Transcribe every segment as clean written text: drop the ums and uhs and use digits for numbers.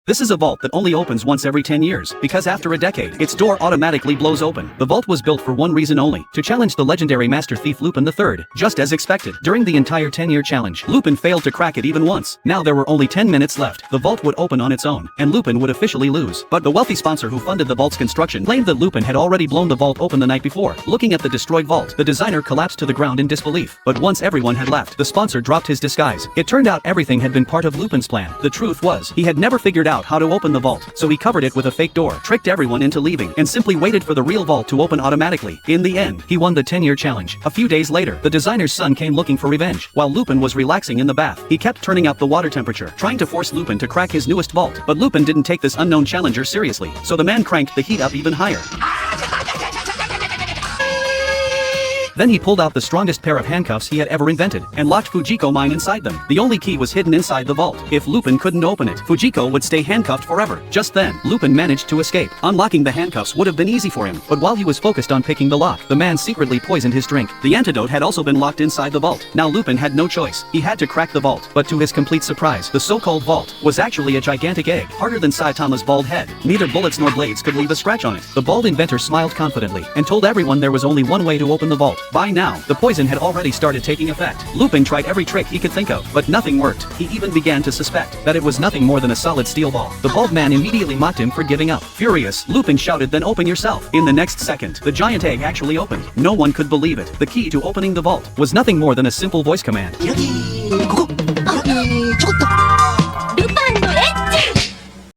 This is a vault that only opens once every 10 years, because after a decade, its door automatically blows open. The vault was built for one reason only, to challenge the legendary master thief Lupin III. Just as expected, during the entire 10-year challenge, Lupin failed to crack it even once. Now there were only 10 minutes left. The vault would open on its own, and Lupin would officially lose. But the wealthy sponsor who funded the vault's construction claimed that Lupin had already blown the vault open the night before. Looking at the destroyed vault, the designer collapsed to the ground in disbelief. But once everyone had left, the sponsor dropped his disguise. It turned out everything had been part of Lupin's plan. The truth was, he had never figured out how to open the vault, so he covered it with a fake door, tricked everyone into leaving, and simply waited for the real vault to open automatically. In the end, he won the 10-year challenge. A few days later, the designer's son came looking for revenge. While Lupin was relaxing in the bath, he kept turning up the water temperature, trying to force Lupin to crack his newest vault. But Lupin didn't take this unknown challenger seriously, so the man cranked the heat up even higher. Then he pulled out the strongest pair of handcuffs he had ever invented, and locked Fujiko mine inside them. The only key was hidden inside the vault. If Lupin couldn't open it, Fujiko would stay handcuffed forever. Just then, Lupin managed to escape. Unlocking the handcuffs would have been easy for him, but while he was focused on picking the lock, the man secretly poisoned his drink. The antidote had also been locked inside the vault. Now Lupin had no choice. He had to crack the vault, but to his complete surprise, the so-called vault was actually a gigantic egg, harder than Saitama's bald head. Neither bullets nor blades could leave a scratch on it. The bald inventor smiled confidently, and told everyone there was only one way to open the vault. By now, the poison had already started taking effect. Lupin tried every trick he could think of, but nothing worked. He even began to suspect that it was nothing more than a solid steel ball. The bald man immediately mocked him for giving up. Furious, Lupin shouted, "Then open yourself." In the next second, the giant egg actually opened. No one could believe it. The key to opening the vault was nothing more than a simple voice command.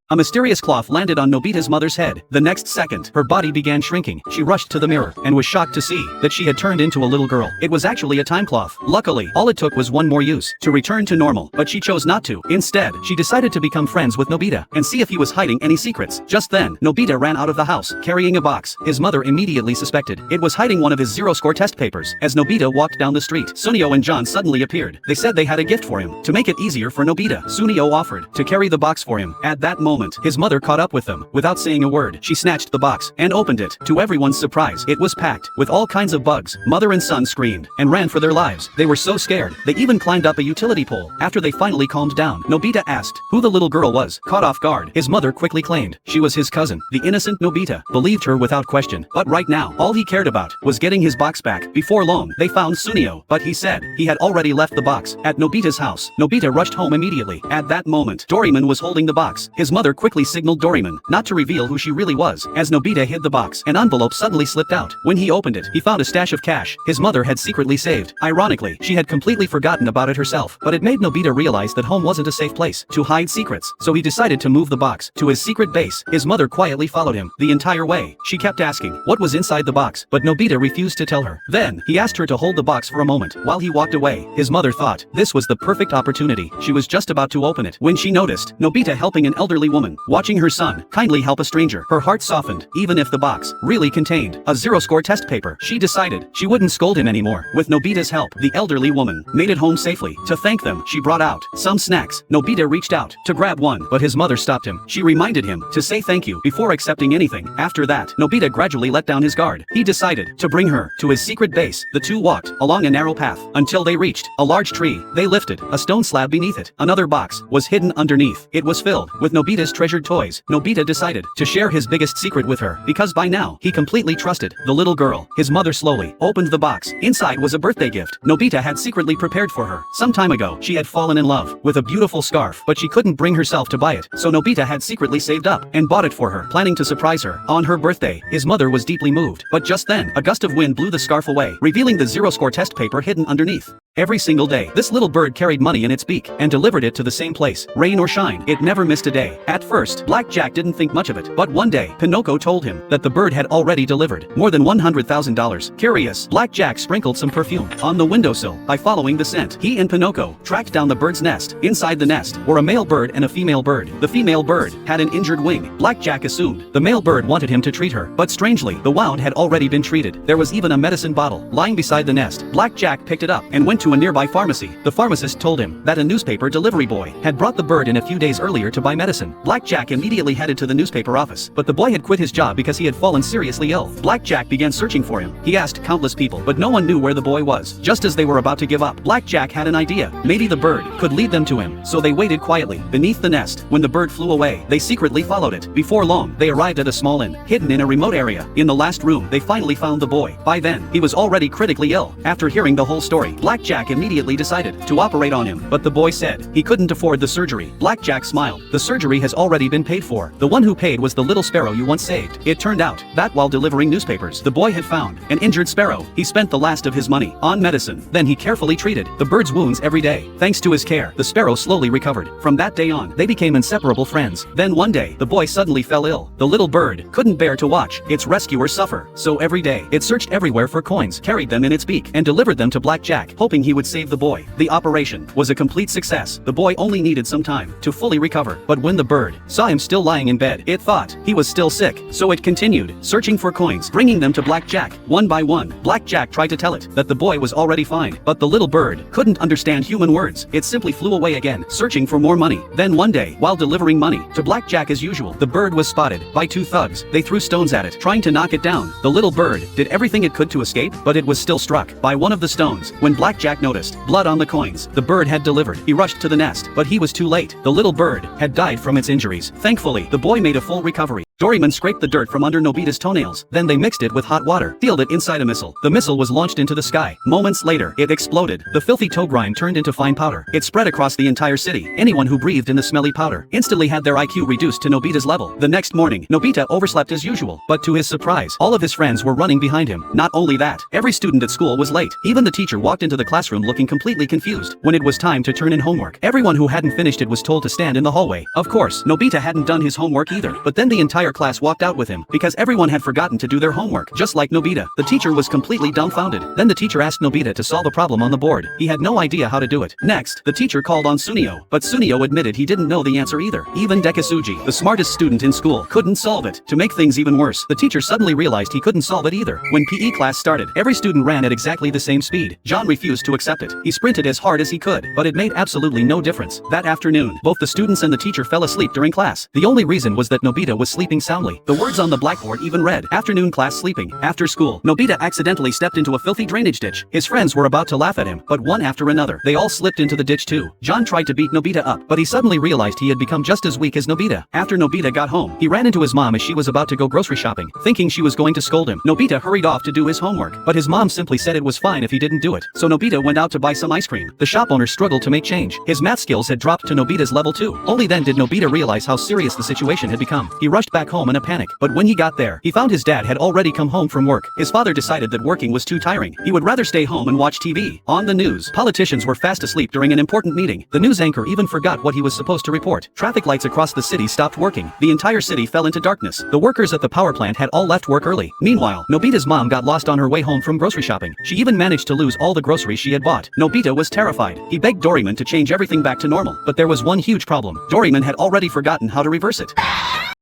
A mysterious cloth landed on Nobita's mother's head. The next second, her body began shrinking. She rushed to the mirror, and was shocked to see that she had turned into a little girl. It was actually a time cloth. Luckily, all it took was one more use to return to normal, but she chose not to. Instead, she decided to become friends with Nobita, and see if he was hiding any secrets. Just then, Nobita ran out of the house, carrying a box. His mother immediately suspected it was hiding one of his zero-score test papers. As Nobita walked down the street, Sunio and John suddenly appeared. They said they had a gift for him. To make it easier for Nobita, Sunio offered to carry the box for him. At that moment, his mother caught up with them. Without saying a word, she snatched the box and opened it. To everyone's surprise, it was packed with all kinds of bugs. Mother and son screamed and ran for their lives. They were so scared, they even climbed up a utility pole. After they finally calmed down, Nobita asked who the little girl was. Caught off guard, his mother quickly claimed she was his cousin. The innocent Nobita believed her without question, but right now, all he cared about was getting his box back. Before long, they found Sunio, but he said he had already left the box at Nobita's house. Nobita rushed home immediately. At that moment, Doraemon was holding the box. His mother quickly signaled Doraemon not to reveal who she really was. As Nobita hid the box, an envelope suddenly slipped out. When he opened it, he found a stash of cash his mother had secretly saved. Ironically, she had completely forgotten about it herself, but it made Nobita realize that home wasn't a safe place to hide secrets, so he decided to move the box to his secret base. His mother quietly followed him the entire way. She kept asking what was inside the box, but Nobita refused to tell her. Then, he asked her to hold the box for a moment. While he walked away, his mother thought this was the perfect opportunity. She was just about to open it when she noticed Nobita helping an elderly woman, watching her son kindly help a stranger. Her heart softened. Even if the box really contained a zero-score test paper, she decided she wouldn't scold him anymore. With Nobita's help, the elderly woman made it home safely. To thank them, she brought out some snacks. Nobita reached out to grab one, but his mother stopped him. She reminded him to say thank you before accepting anything. After that, Nobita gradually let down his guard. He decided to bring her to his secret base. The two walked along a narrow path until they reached a large tree. They lifted a stone slab beneath it. Another box was hidden underneath. It was filled with Nobita's treasured toys. Nobita decided to share his biggest secret with her, because by now, he completely trusted the little girl. His mother slowly opened the box. Inside was a birthday gift Nobita had secretly prepared for her. Some time ago, she had fallen in love with a beautiful scarf, but she couldn't bring herself to buy it, so Nobita had secretly saved up and bought it for her, planning to surprise her on her birthday. His mother was deeply moved, but just then, a gust of wind blew the scarf away, revealing the zero-score test paper hidden underneath. Every single day, this little bird carried money in its beak and delivered it to the same place. Rain or shine, it never missed a day. At first, Black Jack didn't think much of it, but one day, Pinocchio told him that the bird had already delivered more than $100,000. Curious, Black Jack sprinkled some perfume on the windowsill. By following the scent, he and Pinocchio tracked down the bird's nest. Inside the nest were a male bird and a female bird. The female bird had an injured wing. Black Jack assumed the male bird wanted him to treat her, but strangely, the wound had already been treated. There was even a medicine bottle lying beside the nest. Black Jack picked it up and went to a nearby pharmacy. The pharmacist told him that a newspaper delivery boy had brought the bird in a few days earlier to buy medicine. Blackjack immediately headed to the newspaper office, but the boy had quit his job because he had fallen seriously ill. Blackjack began searching for him. He asked countless people, but no one knew where the boy was. Just as they were about to give up, Blackjack had an idea. Maybe the bird could lead them to him. So they waited quietly beneath the nest. When the bird flew away, they secretly followed it. Before long, they arrived at a small inn, hidden in a remote area. In the last room, they finally found the boy. By then, he was already critically ill. After hearing the whole story, Blackjack immediately decided to operate on him, but the boy said he couldn't afford the surgery. Blackjack smiled. The surgery has already been paid for. The one who paid was the little sparrow you once saved. It turned out that while delivering newspapers, the boy had found an injured sparrow. He spent the last of his money on medicine. Then he carefully treated the bird's wounds every day. Thanks to his care, the sparrow slowly recovered. From that day on, they became inseparable friends. Then one day, the boy suddenly fell ill. The little bird couldn't bear to watch its rescuer suffer. So every day, it searched everywhere for coins, carried them in its beak, and delivered them to Blackjack, hoping he would save the boy. The operation was a complete success. The boy only needed some time to fully recover. But when the bird saw him still lying in bed, it thought he was still sick. So it continued searching for coins, bringing them to Blackjack. One by one, Blackjack tried to tell it that the boy was already fine. But the little bird couldn't understand human words. It simply flew away again, searching for more money. Then one day, while delivering money to Blackjack as usual, the bird was spotted by two thugs. They threw stones at it, trying to knock it down. The little bird did everything it could to escape, but it was still struck by one of the stones. When Blackjack noticed blood on the coins the bird had delivered, he rushed to the nest, but he was too late. The little bird had died from its injuries. Thankfully, the boy made a full recovery. Doryman scraped the dirt from under Nobita's toenails. Then they mixed it with hot water, sealed it inside a missile. The missile was launched into the sky. Moments later, it exploded. The filthy toe grime turned into fine powder. It spread across the entire city. Anyone who breathed in the smelly powder instantly had their IQ reduced to Nobita's level. The next morning, Nobita overslept as usual, but to his surprise, all of his friends were running behind him. Not only that, every student at school was late. Even the teacher walked into the classroom looking completely confused. When it was time to turn in homework, everyone who hadn't finished it was told to stand in the hallway. Of course, Nobita hadn't done his homework either, but then the entire class walked out with him because everyone had forgotten to do their homework, just like Nobita. The teacher was completely dumbfounded. Then the teacher asked Nobita to solve a problem on the board. He had no idea how to do it. Next, the teacher called on Sunio, but Sunio admitted he didn't know the answer either. Even Dekisuji, the smartest student in school, couldn't solve it. To make things even worse, the teacher suddenly realized he couldn't solve it either. When PE class started, every student ran at exactly the same speed. John refused to accept it. He sprinted as hard as he could, but it made absolutely no difference. That afternoon, both the students and the teacher fell asleep during class. The only reason was that Nobita was sleeping soundly. The words on the blackboard even read, "Afternoon class sleeping." After school, Nobita accidentally stepped into a filthy drainage ditch. His friends were about to laugh at him, but one after another, they all slipped into the ditch too. John tried to beat Nobita up, but he suddenly realized he had become just as weak as Nobita. After Nobita got home, he ran into his mom as she was about to go grocery shopping, thinking she was going to scold him. Nobita hurried off to do his homework, but his mom simply said it was fine if he didn't do it. So Nobita went out to buy some ice cream. The shop owner struggled to make change. His math skills had dropped to Nobita's level 2. Only then did Nobita realize how serious the situation had become. He rushed back home in a panic, but when he got there, he found his dad had already come home from work. His father decided that working was too tiring. He would rather stay home and watch TV. On the news, politicians were fast asleep during an important meeting. The news anchor even forgot what he was supposed to report. Traffic lights across the city stopped working. The entire city fell into darkness. The workers at the power plant had all left work early. Meanwhile, Nobita's mom got lost on her way home from grocery shopping. She even managed to lose all the groceries she had bought. Nobita was terrified. He begged Doryman to change everything back to normal, but there was one huge problem. Doryman had already forgotten how to reverse it.